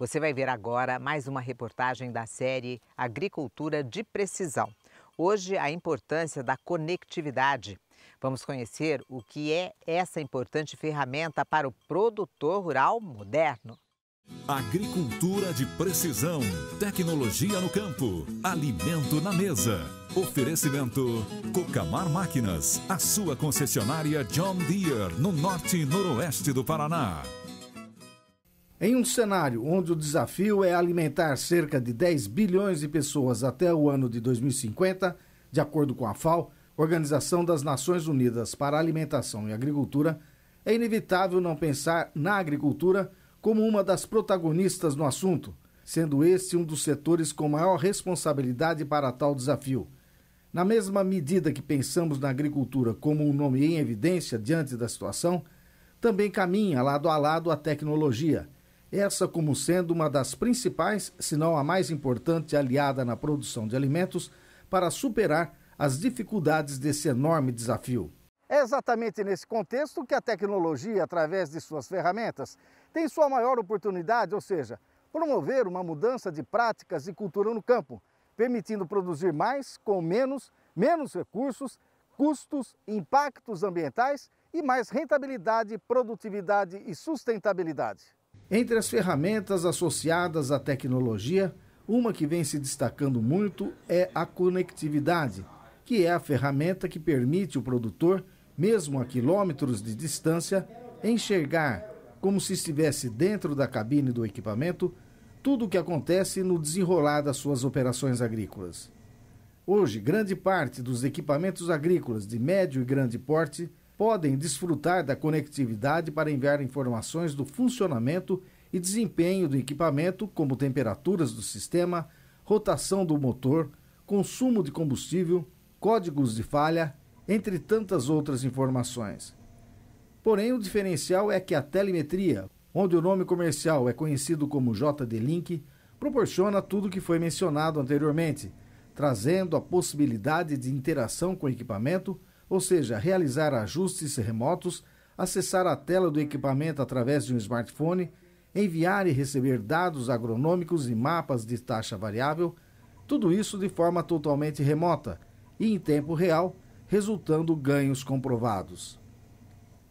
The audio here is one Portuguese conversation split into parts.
Você vai ver agora mais uma reportagem da série Agricultura de Precisão. Hoje, a importância da conectividade. Vamos conhecer o que é essa importante ferramenta para o produtor rural moderno. Agricultura de precisão, tecnologia no campo, alimento na mesa. Oferecimento Cocamar Máquinas, a sua concessionária John Deere, no norte e noroeste do Paraná. Em um cenário onde o desafio é alimentar cerca de 10 bilhões de pessoas até o ano de 2050, de acordo com a FAO, Organização das Nações Unidas para a Alimentação e Agricultura, é inevitável não pensar na agricultura como uma das protagonistas no assunto, sendo este um dos setores com maior responsabilidade para tal desafio. Na mesma medida que pensamos na agricultura como um nome em evidência diante da situação, também caminha lado a lado a tecnologia, essa como sendo uma das principais, se não a mais importante aliada na produção de alimentos para superar as dificuldades desse enorme desafio. É exatamente nesse contexto que a tecnologia, através de suas ferramentas, tem sua maior oportunidade, ou seja, promover uma mudança de práticas e cultura no campo, permitindo produzir mais com menos recursos, custos, impactos ambientais e mais rentabilidade, produtividade e sustentabilidade. Entre as ferramentas associadas à tecnologia, uma que vem se destacando muito é a conectividade, que é a ferramenta que permite o produtor, mesmo a quilômetros de distância, enxergar, como se estivesse dentro da cabine do equipamento, tudo o que acontece no desenrolar das suas operações agrícolas. Hoje, grande parte dos equipamentos agrícolas de médio e grande porte podem desfrutar da conectividade para enviar informações do funcionamento e desempenho do equipamento, como temperaturas do sistema, rotação do motor, consumo de combustível, códigos de falha, entre tantas outras informações. Porém, o diferencial é que a telemetria, onde o nome comercial é conhecido como JD-Link, proporciona tudo o que foi mencionado anteriormente, trazendo a possibilidade de interação com o equipamento, ou seja, realizar ajustes remotos, acessar a tela do equipamento através de um smartphone, enviar e receber dados agronômicos e mapas de taxa variável, tudo isso de forma totalmente remota e em tempo real, resultando ganhos comprovados.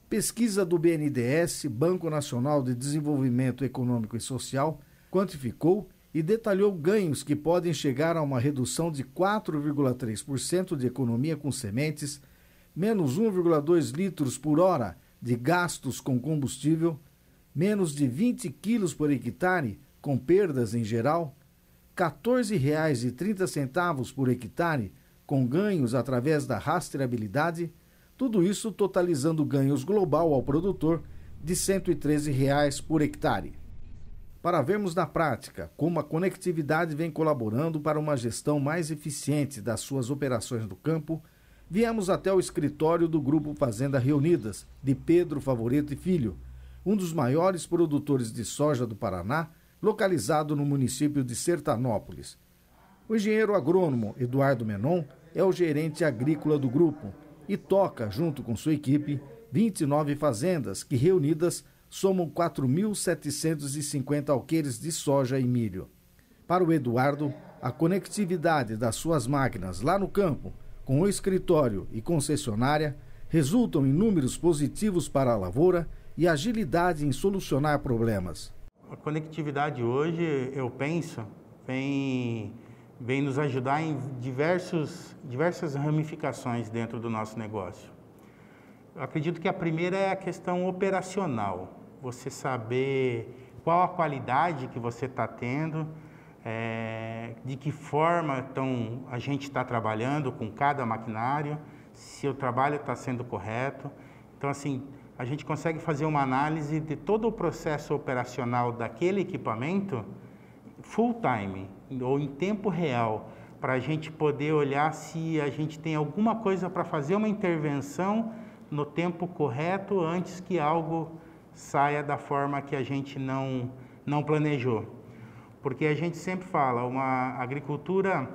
Pesquisa do BNDES, Banco Nacional de Desenvolvimento Econômico e Social, quantificou e detalhou ganhos que podem chegar a uma redução de 4,3% de economia com sementes, menos 1,2 litros por hora de gastos com combustível, menos de 20 quilos por hectare com perdas em geral, R$ 14,30 por hectare com ganhos através da rastreabilidade, tudo isso totalizando ganhos global ao produtor de R$ 113 por hectare. Para vermos na prática como a conectividade vem colaborando para uma gestão mais eficiente das suas operações no campo, viemos até o escritório do Grupo Fazenda Reunidas, de Pedro Favorito e Filho, um dos maiores produtores de soja do Paraná, localizado no município de Sertanópolis. O engenheiro agrônomo Eduardo Menon é o gerente agrícola do grupo e toca, junto com sua equipe, 29 fazendas que, reunidas, somam 4.750 alqueires de soja e milho. Para o Eduardo, a conectividade das suas máquinas lá no campo, com o escritório e concessionária, resultam em números positivos para a lavoura e agilidade em solucionar problemas. A conectividade hoje, eu penso, vem nos ajudar em diversas ramificações dentro do nosso negócio. Eu acredito que a primeira é a questão operacional, você saber qual a qualidade que você está tendo, de que forma a gente está trabalhando com cada maquinário, se o trabalho está sendo correto. Então, assim, a gente consegue fazer uma análise de todo o processo operacional daquele equipamento full time, ou em tempo real, para a gente poder olhar se a gente tem alguma coisa para fazer uma intervenção no tempo correto antes que algo saia da forma que a gente não planejou. Porque a gente sempre fala, uma agricultura,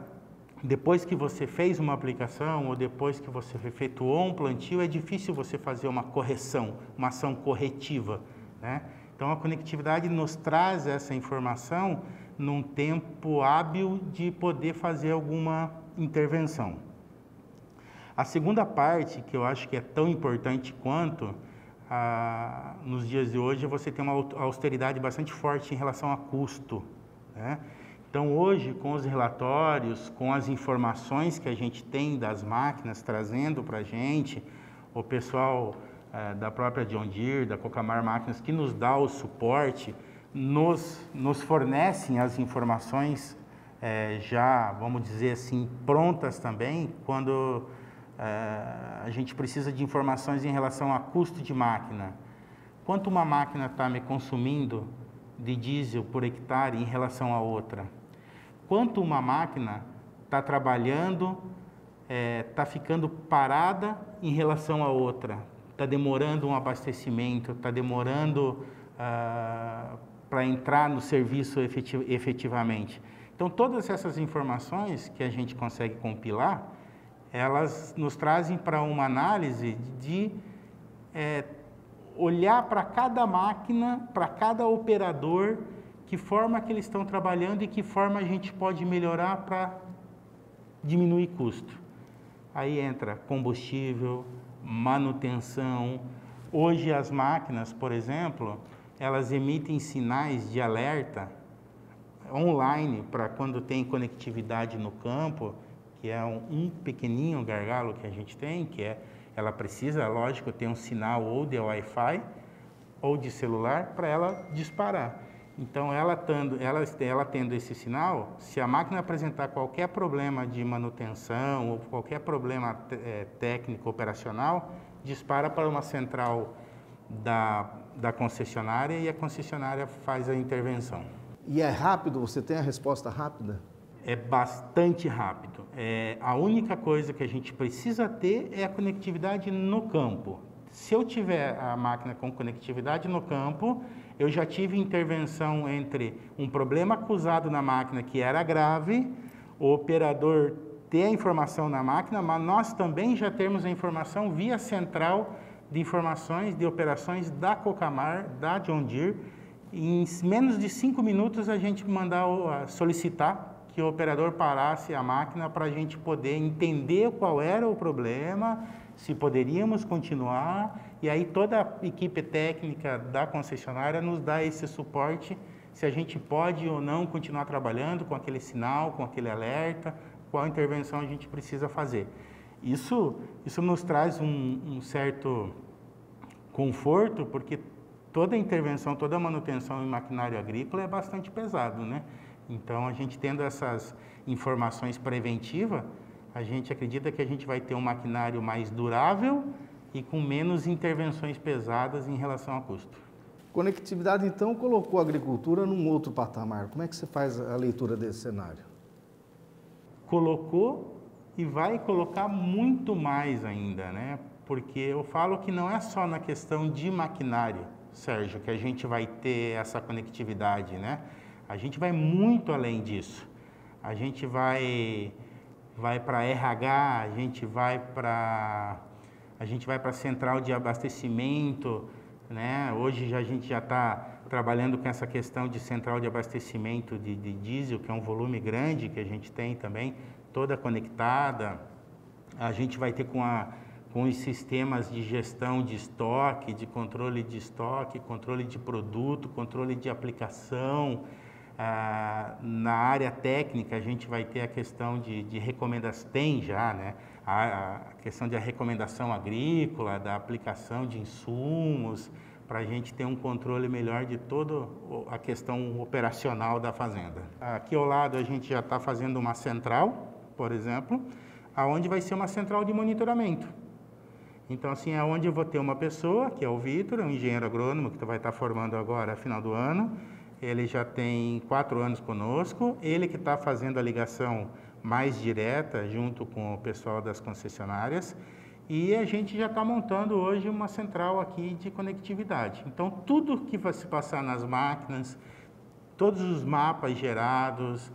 depois que você fez uma aplicação ou depois que você efetuou um plantio, é difícil você fazer uma correção, uma ação corretiva, né? Então, a conectividade nos traz essa informação num tempo hábil de poder fazer alguma intervenção. A segunda parte, que eu acho que é tão importante quanto, nos dias de hoje, você tem uma austeridade bastante forte em relação a custo, né? Então, hoje, com os relatórios, com as informações que a gente tem das máquinas trazendo para a gente, o pessoal da própria John Deere, da Cocamar Máquinas, que nos dá o suporte, nos fornecem as informações já, vamos dizer assim, prontas também, quando a gente precisa de informações em relação a custo de máquina. Quanto uma máquina está me consumindo de diesel por hectare em relação a outra? Quanto uma máquina está trabalhando, está ficando parada em relação a outra? Está demorando um abastecimento, está demorando para entrar no serviço efetivamente. Então, todas essas informações que a gente consegue compilar, elas nos trazem para uma análise de olhar para cada máquina, para cada operador, que forma que eles estão trabalhando e que forma a gente pode melhorar para diminuir custo. Aí entra combustível, manutenção. Hoje as máquinas, por exemplo, elas emitem sinais de alerta online para quando tem conectividade no campo, que é um pequenininho gargalo que a gente tem, ela precisa, lógico, ter um sinal ou de Wi-Fi ou de celular para ela disparar. Então, ela tendo esse sinal, se a máquina apresentar qualquer problema de manutenção ou qualquer problema técnico operacional, dispara para uma central da concessionária e a concessionária faz a intervenção. E é rápido? Você tem a resposta rápida? É bastante rápido. A única coisa que a gente precisa ter é a conectividade no campo. Se eu tiver a máquina com conectividade no campo, eu já tive intervenção entre um problema acusado na máquina que era grave, o operador ter a informação na máquina, mas nós também já temos a informação via central de informações de operações da Cocamar, da John Deere. Em menos de 5 minutos a gente solicitar que o operador parasse a máquina para a gente poder entender qual era o problema, se poderíamos continuar, e aí toda a equipe técnica da concessionária nos dá esse suporte, se a gente pode ou não continuar trabalhando com aquele sinal, com aquele alerta, qual intervenção a gente precisa fazer. Isso nos traz um certo conforto, porque toda intervenção, toda manutenção em maquinário agrícola é bastante pesado, né? Então, a gente tendo essas informações preventivas, a gente acredita que a gente vai ter um maquinário mais durável e com menos intervenções pesadas em relação a custo. Conectividade, então, colocou a agricultura num outro patamar. Como é que você faz a leitura desse cenário? Colocou e vai colocar muito mais ainda, né? Porque eu falo que não é só na questão de maquinário, Sérgio, que a gente vai ter essa conectividade, né? A gente vai muito além disso. A gente vai para RH, a gente vai para a central de abastecimento, né? Hoje a gente já está trabalhando com essa questão de central de abastecimento de diesel, que é um volume grande que a gente tem também, toda conectada. A gente vai ter com os sistemas de gestão de estoque, de controle de estoque, controle de produto, controle de aplicação. Na área técnica, a gente vai ter a questão de recomendação, tem já, né? A questão de recomendação agrícola, da aplicação de insumos, para a gente ter um controle melhor de toda a questão operacional da fazenda. Aqui ao lado a gente já está fazendo uma central, por exemplo, aonde vai ser uma central de monitoramento. Então, assim, é onde eu vou ter uma pessoa, que é o Vitor, um engenheiro agrônomo que vai estar formando agora no final do ano. Ele já tem 4 anos conosco, ele que está fazendo a ligação mais direta junto com o pessoal das concessionárias, e a gente já está montando hoje uma central aqui de conectividade. Então, tudo que vai se passar nas máquinas, todos os mapas gerados,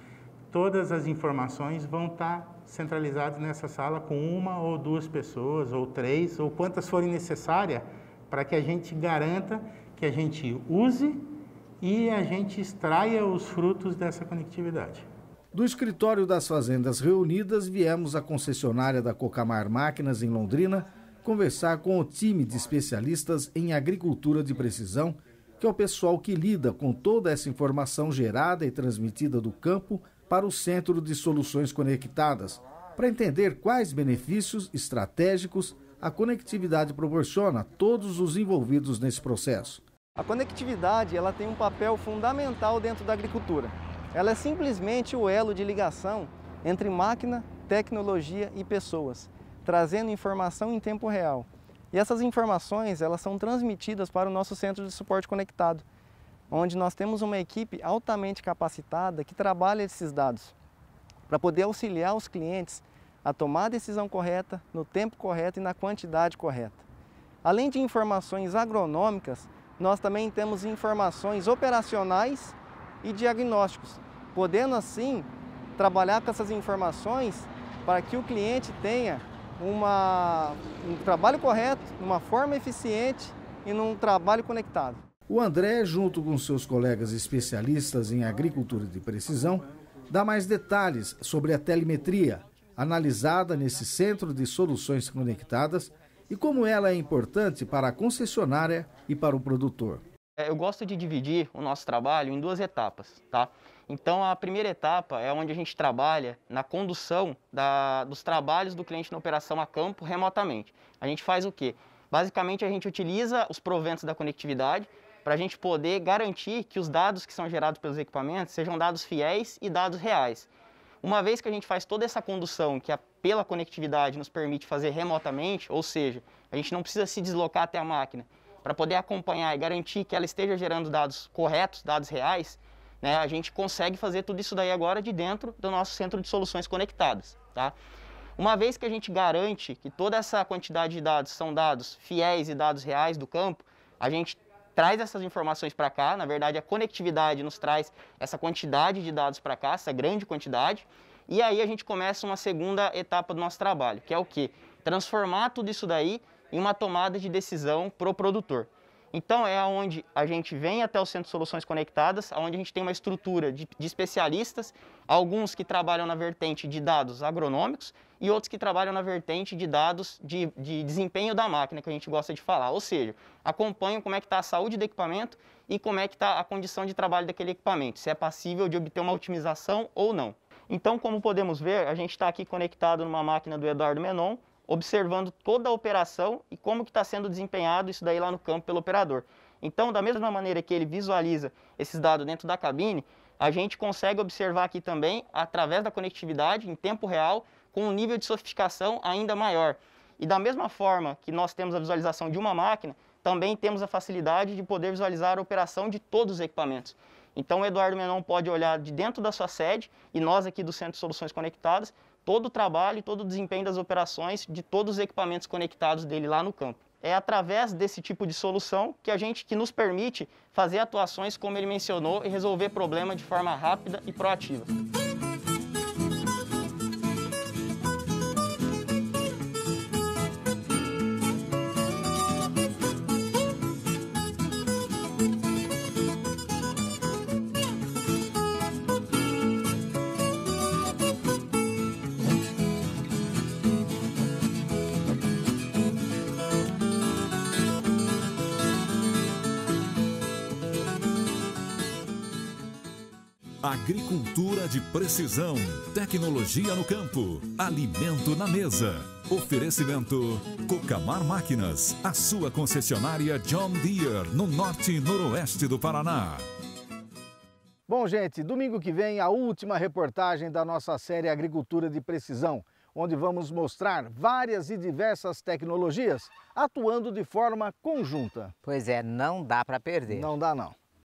todas as informações vão estar centralizadas nessa sala com 1 ou 2 pessoas, ou 3, ou quantas forem necessárias, para que a gente garanta que a gente use e a gente extraia os frutos dessa conectividade. Do escritório das Fazendas Reunidas, viemos à concessionária da Cocamar Máquinas, em Londrina, conversar com o time de especialistas em agricultura de precisão, que é o pessoal que lida com toda essa informação gerada e transmitida do campo para o Centro de Soluções Conectadas, para entender quais benefícios estratégicos a conectividade proporciona a todos os envolvidos nesse processo. A conectividade ela tem um papel fundamental dentro da agricultura. Ela é simplesmente o elo de ligação entre máquina, tecnologia e pessoas, trazendo informação em tempo real. E essas informações elas são transmitidas para o nosso Centro de Suporte Conectado, onde nós temos uma equipe altamente capacitada que trabalha esses dados para poder auxiliar os clientes a tomar a decisão correta, no tempo correto e na quantidade correta. Além de informações agronômicas, nós também temos informações operacionais e diagnósticos, podendo assim trabalhar com essas informações para que o cliente tenha um trabalho correto, uma forma eficiente e num trabalho conectado. O André, junto com seus colegas especialistas em agricultura de precisão, dá mais detalhes sobre a telemetria analisada nesse Centro de Soluções Conectadas e como ela é importante para a concessionária e para o produtor. Eu gosto de dividir o nosso trabalho em duas etapas, tá? Então a primeira etapa é onde a gente trabalha na condução dos trabalhos do cliente na operação a campo remotamente. A gente faz o quê? Basicamente a gente utiliza os proventos da conectividade para a gente poder garantir que os dados que são gerados pelos equipamentos sejam dados fiéis e dados reais. Uma vez que a gente faz toda essa condução que pela conectividade nos permite fazer remotamente, ou seja, a gente não precisa se deslocar até a máquina para poder acompanhar e garantir que ela esteja gerando dados corretos, dados reais, né, a gente consegue fazer tudo isso daí agora de dentro do nosso Centro de Soluções Conectadas, tá? Uma vez que a gente garante que toda essa quantidade de dados são dados fiéis e dados reais do campo, a gente traz essas informações para cá. Na verdade, a conectividade nos traz essa quantidade de dados para cá, essa grande quantidade, e aí a gente começa uma segunda etapa do nosso trabalho, que é o quê? Transformar tudo isso daí em uma tomada de decisão para o produtor. Então é onde a gente vem até o Centro de Soluções Conectadas, onde a gente tem uma estrutura de especialistas, alguns que trabalham na vertente de dados agronômicos e outros que trabalham na vertente de dados de desempenho da máquina, que a gente gosta de falar. Ou seja, acompanham como é que está a saúde do equipamento e como é que está a condição de trabalho daquele equipamento, se é passível de obter uma otimização ou não. Então, como podemos ver, a gente está aqui conectado numa máquina do Eduardo Menon, observando toda a operação e como que está sendo desempenhado isso daí lá no campo pelo operador. Então, da mesma maneira que ele visualiza esses dados dentro da cabine, a gente consegue observar aqui também, através da conectividade, em tempo real, com um nível de sofisticação ainda maior. E da mesma forma que nós temos a visualização de uma máquina, também temos a facilidade de poder visualizar a operação de todos os equipamentos. Então, o Eduardo Menon pode olhar de dentro da sua sede, e nós aqui do Centro de Soluções Conectadas, todo o trabalho e todo o desempenho das operações de todos os equipamentos conectados dele lá no campo. É através desse tipo de solução que nos permite fazer atuações, como ele mencionou, e resolver problema de forma rápida e proativa. Agricultura de precisão, tecnologia no campo, alimento na mesa. Oferecimento Cocamar Máquinas, a sua concessionária John Deere, no norte e noroeste do Paraná. Bom, gente, domingo que vem a última reportagem da nossa série Agricultura de Precisão, onde vamos mostrar várias e diversas tecnologias atuando de forma conjunta. Pois é, não dá para perder. Não dá não.